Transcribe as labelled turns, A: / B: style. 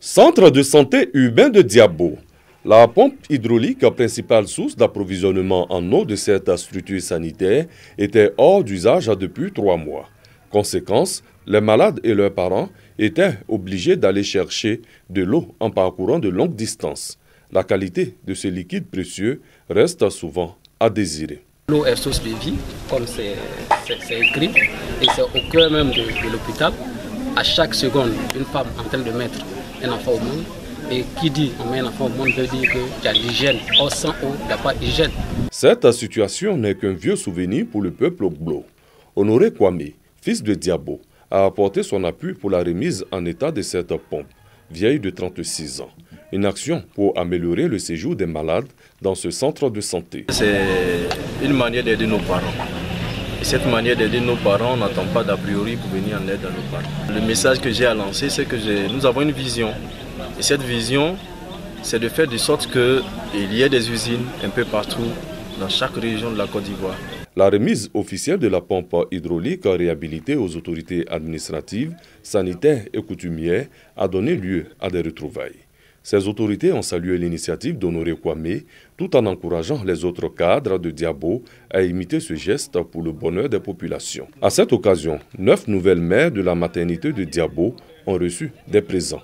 A: Centre de santé urbain de Diabo. La pompe hydraulique, principale source d'approvisionnement en eau de cette structure sanitaire, était hors d'usage depuis 3 mois. Conséquence, les malades et leurs parents étaient obligés d'aller chercher de l'eau en parcourant de longues distances. La qualité de ce liquide précieux reste souvent à désirer.
B: L'eau est source de vie, comme c'est écrit, et c'est au cœur même de l'hôpital. À chaque seconde, une femme en train de mettre un enfant au monde. Et qui dit on met un enfant au monde veut dire qu'il y a l'hygiène. Or, sans eau, il n'y a pas d'hygiène.
A: Cette situation n'est qu'un vieux souvenir pour le peuple Glo. Honoré Kwame, fils de Diabo, a apporté son appui pour la remise en état de cette pompe, vieille de 36 ans. Une action pour améliorer le séjour des malades dans ce centre de santé.
C: C'est une manière d'aider nos parents. Et cette manière d'aider nos parents, on n'attend pas d'a priori pour venir en aide à nos parents. Le message que j'ai à lancer, c'est que nous avons une vision. Et cette vision, c'est de faire de sorte qu'il y ait des usines un peu partout, dans chaque région de la Côte d'Ivoire.
A: La remise officielle de la pompe hydraulique réhabilitée aux autorités administratives, sanitaires et coutumières a donné lieu à des retrouvailles. Ces autorités ont salué l'initiative d'Honoré Kwame tout en encourageant les autres cadres de Diabo à imiter ce geste pour le bonheur des populations. À cette occasion, 9 nouvelles mères de la maternité de Diabo ont reçu des présents.